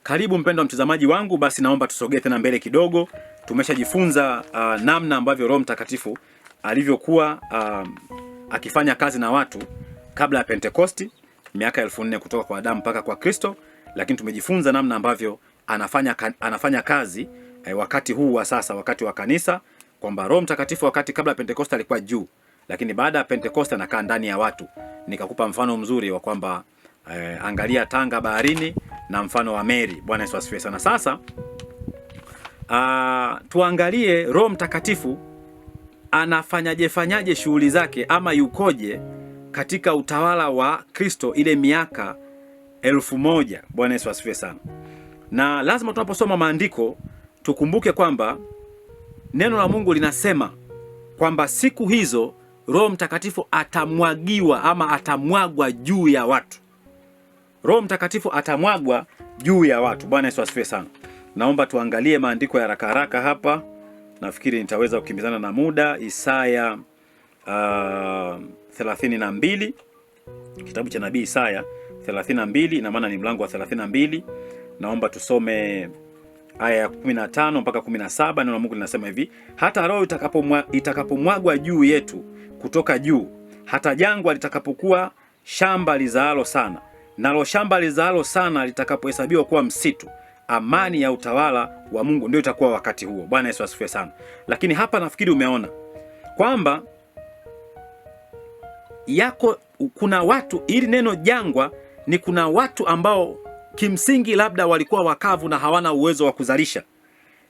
Karibu mpendwa mtazamaji wangu, basi naomba tusogee tena mbele kidogo. Tumeshajifunza namna ambavyo Roho Mtakatifu alivyokuwa akifanya kazi na watu kabla ya Pentekosti, miaka 1400 kutoka kwa Adamu mpaka kwa Kristo, lakini tumejifunza namna ambavyo anafanya kazi wakati huu wa sasa, wakati wa kanisa, kwamba Roho Mtakatifu wakati kabla ya Pentekosti alikuwa juu, lakini baada ya Pentekosti anakaa ndani ya watu. Nikakupa mfano mzuri wa kwamba angalia tanga baharini na mfano wa Mary. Bwana Yesu asifiwe sana. Sasa tuangalie Roho Mtakatifu anafanyaje shughuli zake, ama yukoje katika utawala wa Kristo ile miaka 1000. Bwana Yesu asifiwe sana. Na lazima tunaposoma maandiko tukumbuke kwamba neno la Mungu linasema kwamba siku hizo Roho Mtakatifu atamwagiwa ama atamwagwa juu ya watu. Roho Mtakatifu atamwagwa juu ya watu. Bwana Yesu asifiwe sana. Naomba tuangalie maandiko ya haraka hapa. Nafikiri nitaweza kukimbizana na muda. Isaya 32. Kitabu cha nabii Isaya 32, ina maana ni mlango wa 32. Naomba tusome aya ya 15 mpaka 17. Neno la Mungu linasema hivi: hata Roho itakapomwagwa juu yetu kutoka juu, hata jangwa litakapokuwa shamba lizaalo sana, nalo shamba lizaalo sana litakapohesabiwa kuwa msitu, amani ya utawala wa Mungu ndio itakuwa wakati huo. Bwana Yesu asifiwe sana. Lakini hapa nafikiri umeona kwamba kuna watu, ili neno jangwa ni kuna watu ambao kimsingi labda walikuwa wakavu na hawana uwezo wa kuzalisha.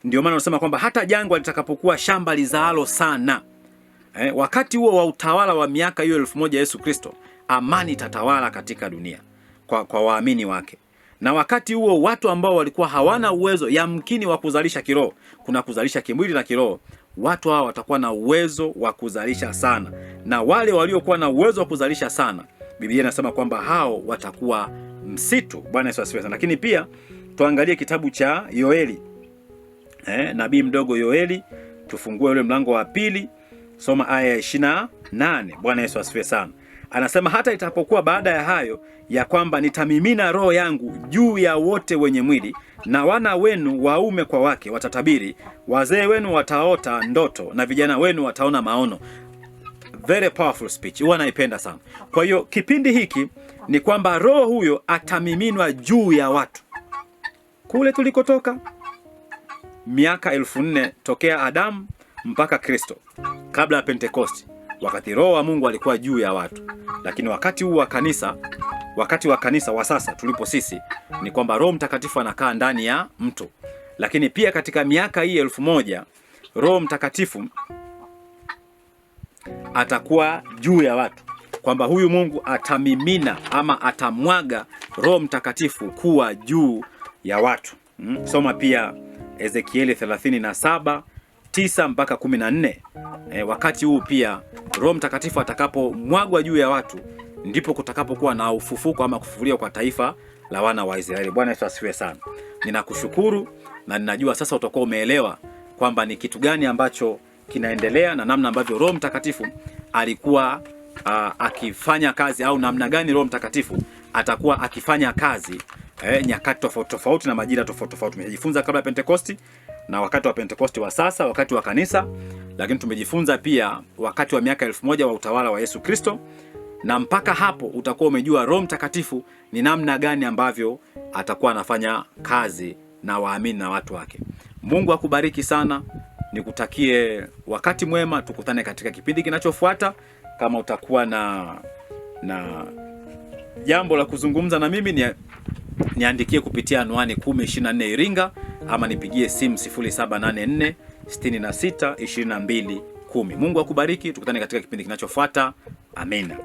Ndio maana unasema kwamba hata jangwa litakapokuwa shamba lizaalo sana, wakati huo wa utawala wa miaka hiyo 1000 Yesu Kristo, amani itatawala katika dunia kwa waamini wake. Na wakati huo watu ambao walikuwa hawana uwezo yamkini wa kuzalisha kiroho, kuna kuzalisha kimwili na kiroho, watu hao watakuwa na uwezo wa kuzalisha sana. Na wale waliokuwa na uwezo wa kuzalisha sana, Biblia inasema kwamba hao watakuwa msitu. Bwana Yesu asifiwe sana. Lakini pia tuangalie kitabu cha Yoeli, nabii mdogo Yoeli. Tufungue ule mlango wa 2, soma aya ya 28. Bwana Yesu asifiwe sana. Anasema hata itapokuwa baada ya hayo ya kwamba nitamimina roho yangu juu ya wote wenye mwili, na wana wenu waume kwa wake watatabiri, wazee wenu wataota ndoto, na vijana wenu wataona maono. Very powerful speech. Huwa naipenda sana. Kwa hiyo kipindi hiki ni kwamba roho huyo atamiminwa juu ya watu. Kule tulikotoka miaka 1400 tokea Adamu mpaka Kristo, kabla ya Pentekosti, wakati roho wa Mungu alikuwa juu ya watu. Lakini wakati huu wa kanisa, wakati wa kanisa wa sasa tulipo sisi, ni kwamba Roho Mtakatifu anakaa ndani ya mtu. Lakini pia katika miaka hii 1000 Roho Mtakatifu atakuwa juu ya watu, kwamba huyu Mungu atamimina ama atamwaga Roho Mtakatifu kuwa juu ya watu. Soma pia Ezekieli 37:9 mpaka 14. Wakati huu pia Roho Mtakatifu atakapomwagwa juu ya watu, ndipo kutakapokuwa na ufufuko ama kufufuliwa kwa taifa la wana wa Israeli. Bwana Yesu asifiwe sana. Ninakushukuru na ninajua sasa utakuwa umeelewa kwamba ni kitu gani ambacho kinaendelea na namna ambavyo Roho Mtakatifu alikuwa akifanya kazi, au namna gani Roho Mtakatifu atakuwa akifanya kazi nyakati tofauti na majira tofauti. Tumejifunza kabla ya Pentekosti na wakati wa Pentekosti wa sasa, wakati wa kanisa, lakini tumejifunza pia wakati wa miaka 1000 wa utawala wa Yesu Kristo. Na mpaka hapo utakuwa umejua Roho Mtakatifu ni namna gani ambavyo atakuwa anafanya kazi na waamini na watu wake. Mungu akubariki sana. Nikutakie wakati mwema. Tukutane katika kipindi kinachofuata. Kama utakuwa na jambo la kuzungumza na mimi, niandikie kupitia anwani 1024 Iringa, ama nipigie simu 0784 66 22 10. Mungu akubariki. Tukutane katika kipindi kinachofuata. Amina.